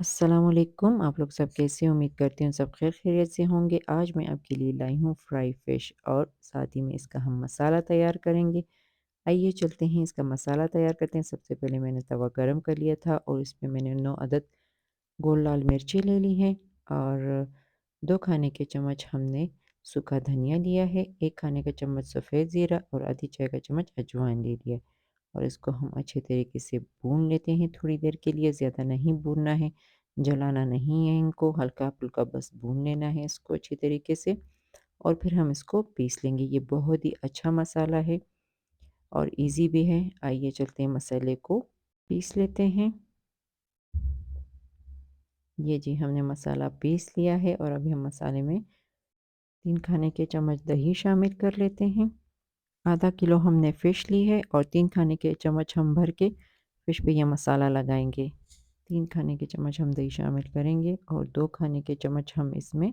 अस्सलामुअलैकुम। आप लोग सब कैसे हैं? उम्मीद करती हूँ सब खैर खैरियत से होंगे। आज मैं आपके लिए लाई हूँ फ्राई फ़िश और साथ ही में इसका हम मसाला तैयार करेंगे। आइए चलते हैं इसका मसाला तैयार करते हैं। सबसे पहले मैंने तवा गरम कर लिया था और इसमें मैंने 9 अदद गोल लाल मिर्ची ले ली हैं और 2 खाने के चम्मच हमने सूखा धनिया लिया है, 1 खाने का चम्मच सफ़ेद ज़ीरा और आधी चाय का चम्मच अजवाइन ले लिया है। और इसको हम अच्छे तरीके से भून लेते हैं थोड़ी देर के लिए, ज़्यादा नहीं भूनना है, जलाना नहीं है इनको, हल्का-फुल्का बस भून लेना है इसको अच्छी तरीके से और फिर हम इसको पीस लेंगे। ये बहुत ही अच्छा मसाला है और ईज़ी भी है। आइए चलते हैं मसाले को पीस लेते हैं। ये जी हमने मसाला पीस लिया है और अभी हम मसाले में 3 खाने के चम्मच दही शामिल कर लेते हैं। आधा किलो हमने फ़िश ली है और 3 खाने के चम्मच हम भर के फ़िश पे ये मसाला लगाएँगे। 3 खाने के चम्मच हम दही शामिल करेंगे और 2 खाने के चम्मच हम इसमें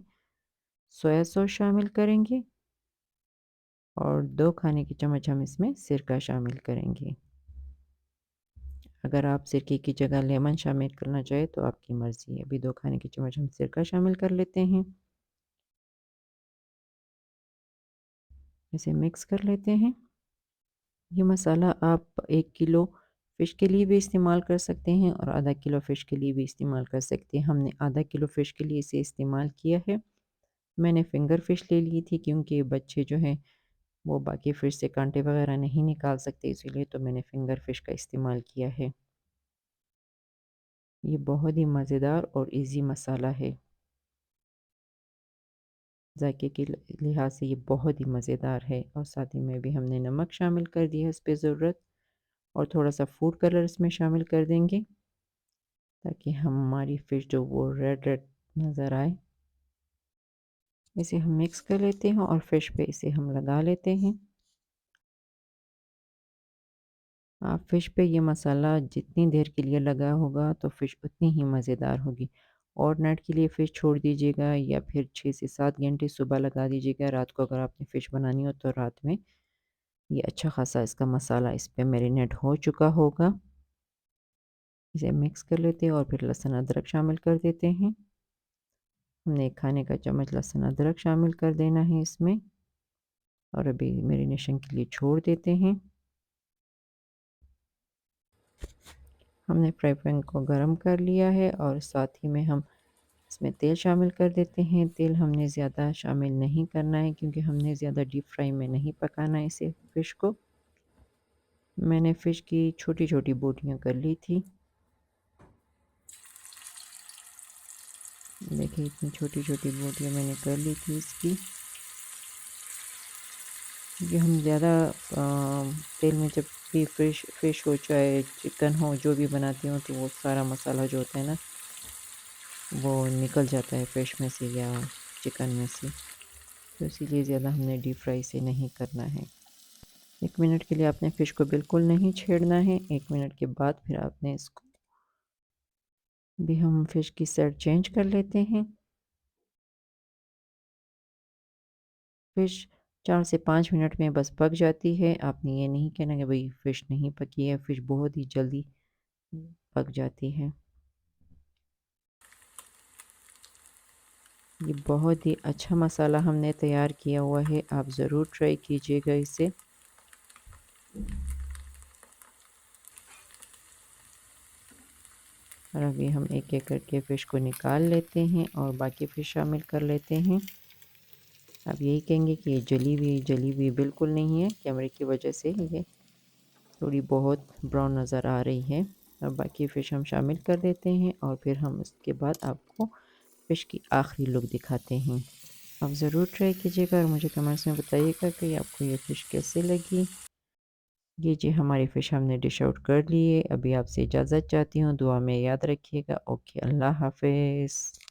सोया सॉस शामिल करेंगे और 2 खाने के चम्मच हम इसमें सिरका शामिल करेंगे। अगर आप सिरके की जगह लेमन शामिल करना चाहें तो आपकी मर्ज़ी है। अभी 2 खाने के चम्मच हम सिरका शामिल कर लेते हैं। इसे मिक्स कर लेते हैं। ये मसाला आप 1 किलो फ़िश के लिए भी इस्तेमाल कर सकते हैं और आधा किलो फ़िश के लिए भी इस्तेमाल कर सकते हैं। हमने आधा किलो फ़िश के लिए इसे इस्तेमाल किया है। मैंने फिंगर फ़िश ले ली थी क्योंकि बच्चे जो हैं वो बाकी फ़िश से काँटे वग़ैरह नहीं निकाल सकते, इसीलिए तो मैंने फिंगर फ़िश का इस्तेमाल किया है। ये बहुत ही मज़ेदार और ईज़ी मसाला है। ज़ायके के लिहाज से ये बहुत ही मज़ेदार है और साथ ही में भी हमने नमक शामिल कर दिया है इस पे ज़रूरत और थोड़ा-सा फूड कलर इसमें शामिल कर देंगे ताकि हमारी फ़िश जो वो रेड-रेड नज़र आए। इसे हम मिक्स कर लेते हैं और फ़िश पे इसे हम लगा लेते हैं। फ़िश पे ये मसाला जितनी देर के लिए लगा होगा तो फ़िश उतनी ही मज़ेदार होगी। ओवरनाइट के लिए फ़िश छोड़ दीजिएगा या फिर 6 से 7 घंटे सुबह लगा दीजिएगा। रात को अगर आपने फ़िश बनानी हो तो रात में ये अच्छा ख़ासा इसका मसाला इस पे मैरिनेट हो चुका होगा। इसे मिक्स कर लेते हैं और फिर लहसुन अदरक शामिल कर देते हैं। हमने 1 खाने का चम्मच लहसुन अदरक शामिल कर देना है इसमें और अभी मैरिनेशन के लिए छोड़ देते हैं। हमने फ्राई पैन को गरम कर लिया है और साथ ही में हम इसमें तेल शामिल कर देते हैं। तेल हमने ज़्यादा शामिल नहीं करना है क्योंकि हमने ज़्यादा डीप फ्राई में नहीं पकाना है इसे फ़िश को। मैंने फ़िश की छोटी-छोटी बोटियाँ कर ली थी। देखिए इतनी छोटी-छोटी बोटियाँ मैंने कर ली थी इसकी। क्योंकि हम ज़्यादा तेल में जब भी फ़िश हो चाहे चिकन हो जो भी बनाती हूँ तो वो सारा मसाला जो होता है ना वो निकल जाता है फ़िश में से या चिकन में से। तो इसीलिए ज़्यादा हमने डीप फ्राई इसे नहीं करना है। 1 मिनट के लिए आपने फ़िश को बिल्कुल नहीं छेड़ना है। 1 मिनट के बाद फिर आपने इसको भी हम फ़िश की साइड चेंज कर लेते हैं। फ़िश 4 से 5 मिनट में बस पक जाती है। आपने ये नहीं कहना कि भई फ़िश नहीं पकी है, फ़िश बहुत ही जल्दी पक जाती है। ये बहुत ही अच्छा मसाला हमने तैयार किया हुआ है, आप ज़रूर ट्राई कीजिएगा इसे। और अभी हम एक-एक करके फ़िश को निकाल लेते हैं और बाकी फ़िश शामिल कर लेते हैं। आप यही कहेंगे कि ये जली हुई बिल्कुल नहीं है, कैमरे की वजह से ये थोड़ी बहुत ब्राउन नज़र आ रही है। अब बाकी फ़िश हम शामिल कर देते हैं और फिर हम उसके बाद आपको फ़िश की आखिरी लुक दिखाते हैं। आप ज़रूर ट्राई कीजिएगा और मुझे कमेंट्स में बताइएगा कि आपको ये फ़िश कैसी लगी। ये जी हमारी फ़िश हमने डिश आउट कर ली है। अभी आपसे इजाज़त चाहती हूँ, दुआ में याद रखिएगा। ओके, अल्लाह हाफ़िज़।